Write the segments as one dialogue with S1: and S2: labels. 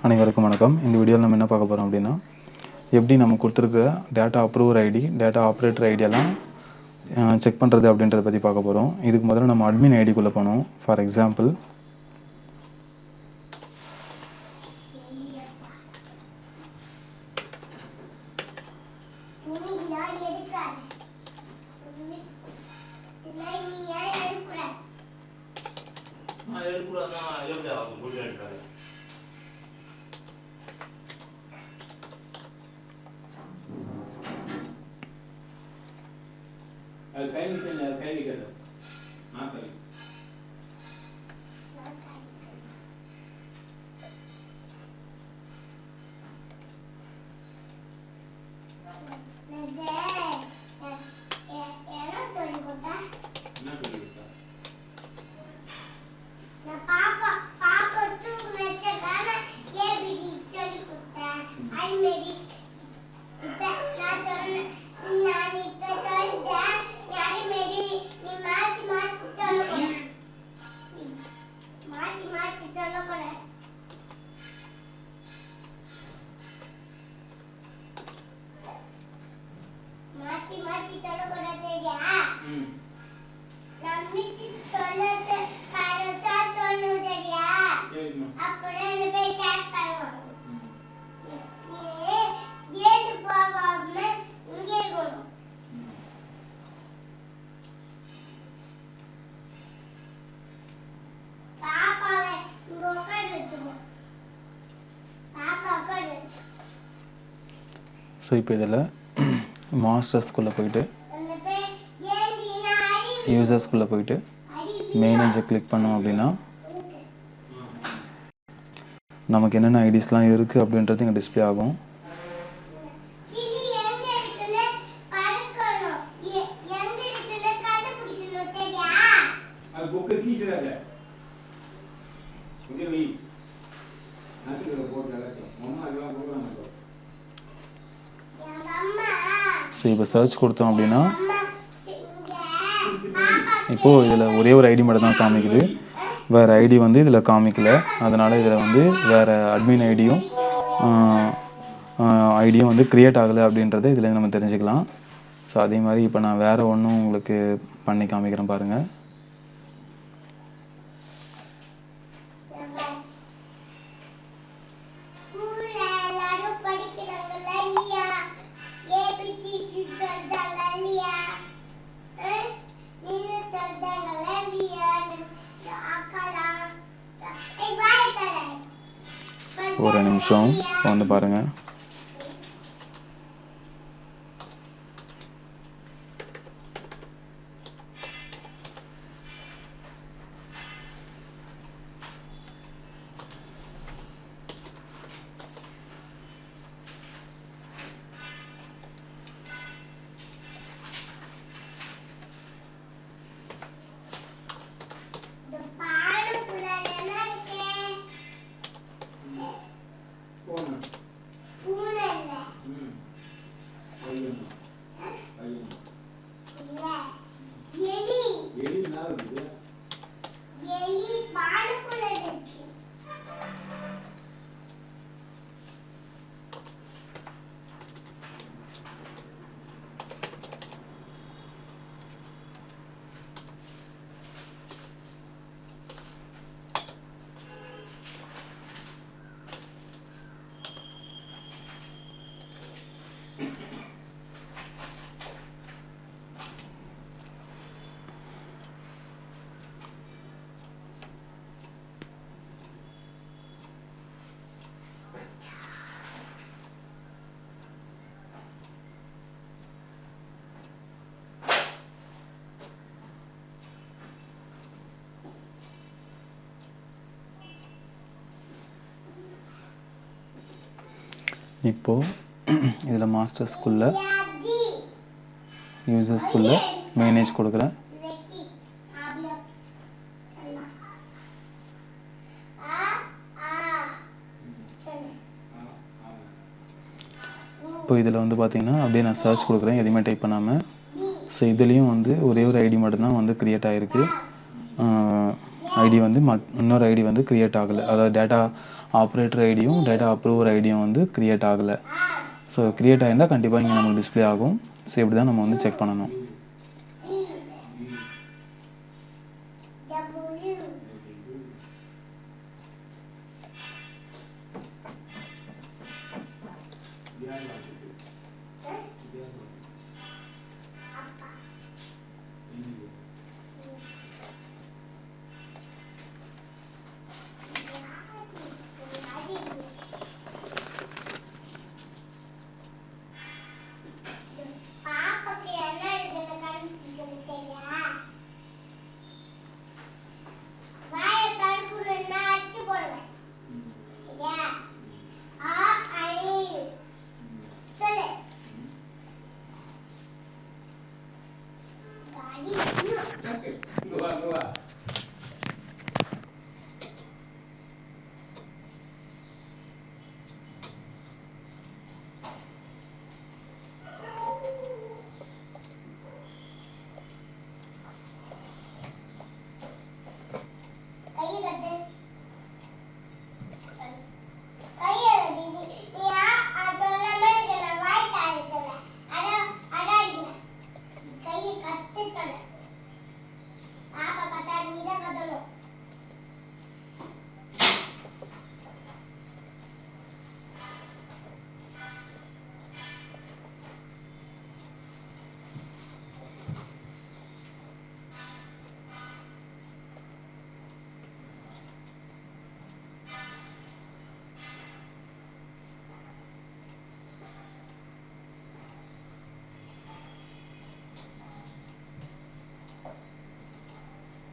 S1: அனைவருக்கும் வணக்கம். இந்த வீடியோவில் நம்ம என்ன பார்க்க போகிறோம் அப்படின்னா, எப்படி நம்ம கொடுத்துருக்க data approver ID, data operator ஐடியெல்லாம் செக் பண்ணுறது அப்படின்றத பற்றி பார்க்க போகிறோம். இதுக்கு முதல்ல நம்ம அட்மின் ஐடிக்குள்ளே போனோம். ஃபார் எக்ஸாம்பிள் இப்போ இதில் மாஸ்டர்ஸ்குள்ளே போயிட்டு யூசர்ஸ்குள்ளே போயிட்டு மேனேஜை கிளிக் பண்ணோம் அப்படின்னா நமக்கு என்னென்ன ஐடிஸ்லாம் இருக்குது அப்படின்றது இங்கே டிஸ்பிளே ஆகும். ஸோ இப்போ சர்ச் கொடுத்தோம் அப்படின்னா இப்போது இதில் ஒரே ஒரு ஐடி மட்டும் தான் காமிக்குது, வேறு ஐடி வந்து இதில் காமிக்கல. அதனால் இதில் வந்து வேறு அட்மின் ஐடியும் வந்து க்ரியேட் ஆகலை அப்படின்றத இதில் நம்ம தெரிஞ்சுக்கலாம். ஸோ அதே மாதிரி இப்போ நான் வேறு ஒன்றும் உங்களுக்கு பண்ணி காமிக்கிறேன் பாருங்கள். ஒரு நிமிஷம் வந்து பாருங்கள். இப்போது இதில் மாஸ்டர்ஸ்குள்ளே யூசர்ஸ்குள்ளே மேனேஜ் கொடுக்குறேன். இப்போ இதில் வந்து பார்த்திங்கன்னா அப்படியே நான் சர்ச் கொடுக்குறேன் எதுவுமே டைப் பண்ணாமல். ஸோ இதுலேயும் வந்து ஒரே ஒரு ஐடி மட்டும்தான் வந்து க்ரியேட் ஆகிருக்கு. ஐடி வந்து இன்னொரு ஐடி வந்து க்ரியேட் ஆகலை. அதாவது டேட்டா ஆப்ரேட்டர் ஐடியும் டேட்டா அப்ரூவர் ஐடியும் வந்து க்ரியேட் ஆகலை. ஸோ க்ரியேட் ஆகிருந்தால் கண்டிப்பாக இங்கே நமக்கு டிஸ்பிளே ஆகும். ஸோ இப்படி தான் நம்ம வந்து செக் பண்ணணும்.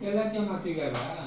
S2: எல்லாத்தையும் மாற்றிக்காரா?